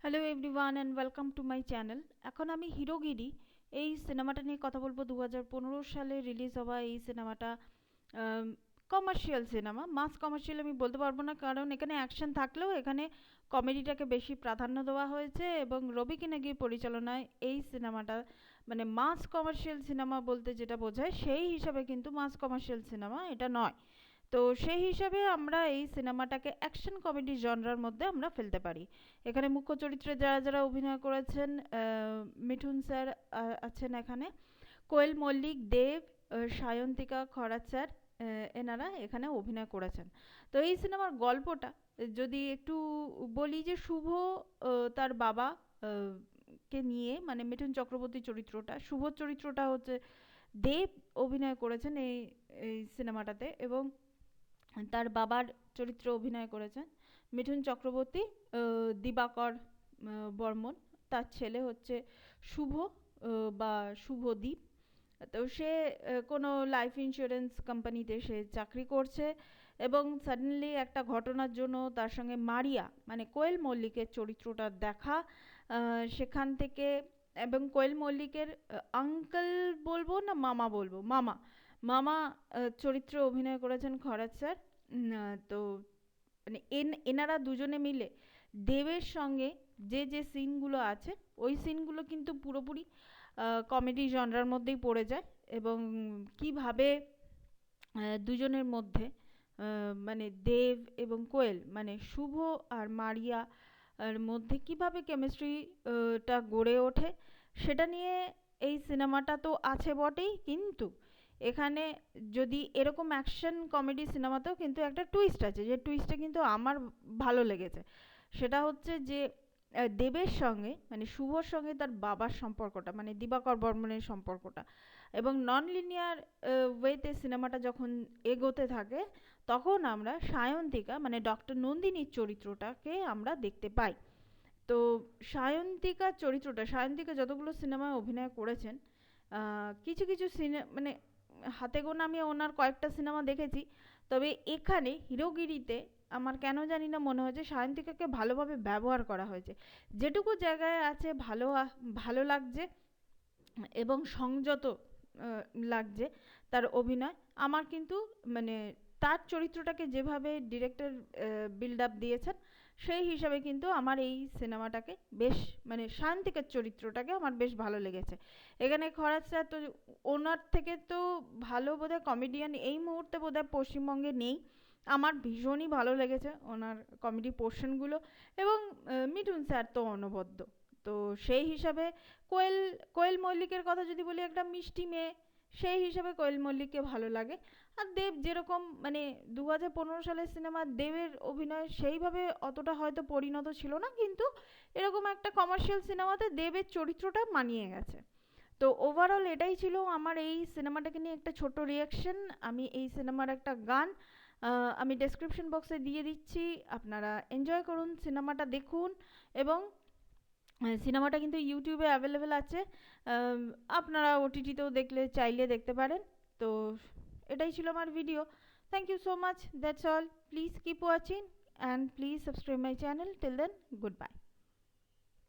Hello everyone and welcome to my channel. এখন আমি হিরোগিরি এই সিনেমাটা নিয়ে কথা বলবো। 2015 সালে রিলিজ হওয়া এই সিনেমাটা কমার্শিয়াল সিনেমা, মাস কমার্শিয়াল আমি বলতে পারবো না, কারণ এখানে অ্যাকশন থাকলেও এখানে কমেডিটাকে বেশি প্রাধান্য দেওয়া হয়েছে এবং রবি কিনাগির পরিচালনায় এই সিনেমাটা মানে মাস কমার্শিয়াল সিনেমা বলতে যেটা বোঝায় সেই হিসাবে কিন্তু মাস কমার্শিয়াল সিনেমা এটা নয়। তো সেই হিসাবে আমরা এই সিনেমাটাকে অ্যাকশন কমেডি জনরার মধ্যে আমরা ফেলতে পারি। এখানে মুখ্য চরিত্রে যারা যারা অভিনয় করেছেন, মিঠুন স্যার আছেন এখানে, কোয়েল মল্লিক, দেব, সায়ন্তিকা খরাত স্যার, এনারা এখানে অভিনয় করেছেন। তো এই সিনেমার গল্পটা যদি একটু বলি, যে শুভ তার বাবা কে নিয়ে, মানে মিঠুন চক্রবর্তী চরিত্রটা, শুভ চরিত্রটা হচ্ছে দেব অভিনয় করেছেন এই এই সিনেমাটাতে, এবং তার বাবার চরিত্রে অভিনয় করেছেন মিঠুন চক্রবর্তী, দিবাকর বর্মন। তার ছেলে হচ্ছে শুভ বা শুভদীপ। তো সে কোনো লাইফ ইন্স্যুরেন্স কোম্পানিতে সে চাকরি করছে, এবং সাডেনলি একটা ঘটনার জন্য তার সঙ্গে মারিয়া মানে কোয়েল মল্লিকের চরিত্রটা দেখা, সেখান থেকে, এবং কোয়েল মল্লিকের আঙ্কেল বলবো না মামা বলবো, মামা মামা চরিত্রে অভিনয় করেছেন খরাত স্যার। তো মানে এনারা দুজনে মিলে দেবের সঙ্গে যে যে সিনগুলো আছে, ওই সিনগুলো কিন্তু পুরোপুরি কমেডি জনরার মধ্যেই পড়ে যায়, এবং কিভাবে দুজনের মধ্যে মানে দেব এবং কোয়েল মানে শুভ আর মারিয়া এর মধ্যে কিভাবে কেমিস্ট্রিটা গড়ে ওঠে সেটা নিয়ে এই সিনেমাটা তো আছে বটেই, কিন্তু এখানে যদি এরকম অ্যাকশন কমেডি সিনেমাতেও কিন্তু একটা টুইস্ট আছে, যে টুইস্টটা কিন্তু আমার ভালো লেগেছে। সেটা হচ্ছে যে দেবের সঙ্গে মানে শুভর সঙ্গে তার বাবার সম্পর্কটা, মানে দিবাকর বর্মনের সম্পর্কটা, এবং নন লিনিয়ার ওয়েতে সিনেমাটা যখন এগোতে থাকে, তখন আমরা সায়ন্তিকা মানে ডক্টর নন্দিনীর চরিত্রটাকে আমরা দেখতে পাই। তো সায়ন্তিকা যতগুলো সিনেমায় অভিনয় করেছেন, কিছু কিছু মানে হাতে গোনা আমি ওনার কয়েকটা সিনেমা দেখেছি, তবে এখানে হিরোগিরিতে আমার কেন জানি না মনে হয়েছে সায়ন্তিকাকে ভালোভাবে ব্যবহার করা হয়েছে। যেটুকু জায়গায় আছে ভালো লাগছে এবং সংযত লাগছে তার অভিনয়। আমার কিন্তু মানে তার চরিত্রটাকে যেভাবে ডিরেক্টর বিল্ড আপ দিয়েছেন, সেই হিসাবে কিন্তু আমার এই সিনেমাটাকে বেশ মানে শান্তিকের চরিত্রটাকে আমার বেশ ভালো লেগেছে। এখানে খরাজ স্যার তো ওনার থেকে তো ভালো বোধহয় কমেডিয়ান এই মুহূর্তে বোধহয় পশ্চিমবঙ্গে নেই। আমার ভীষণই ভালো লেগেছে ওনার কমেডি পোর্শনগুলো, এবং মিঠুন স্যার তো অনবদ্য। তো সেই হিসাবে কোয়েল কোয়েল মল্লিকের কথা যদি বলি, একটা মিষ্টি মেয়ে, সেই হিসাবে কোয়েল মল্লিককে ভালো লাগে। আর দেব যেরকম মানে 2015 সালের সিনেমা, দেবের অভিনয় সেইভাবে অতটা হয়তো পরিণত ছিল না, কিন্তু এরকম একটা কমার্শিয়াল সিনেমাতে দেবের চরিত্রটা মানিয়ে গেছে। তো ওভারঅল এটাই ছিল আমার এই সিনেমাটাকে নিয়ে একটা ছোট রিয়াকশন। আমি এই সিনেমার একটা গান আমি ডেসক্রিপশন বক্সে দিয়ে দিচ্ছি, আপনারা এনজয় করুন, সিনেমাটা দেখুন, এবং সিনেমাটা কিন্তু ইউটিউবে অ্যাভেলেবেল আছে, আপনারা ওটিটিতেও চাইলে দেখতে পারেন। তো এটাই ছিল আমার video. Thank you so much, that's all. Please keep watching and please subscribe my channel. Till then, good bye.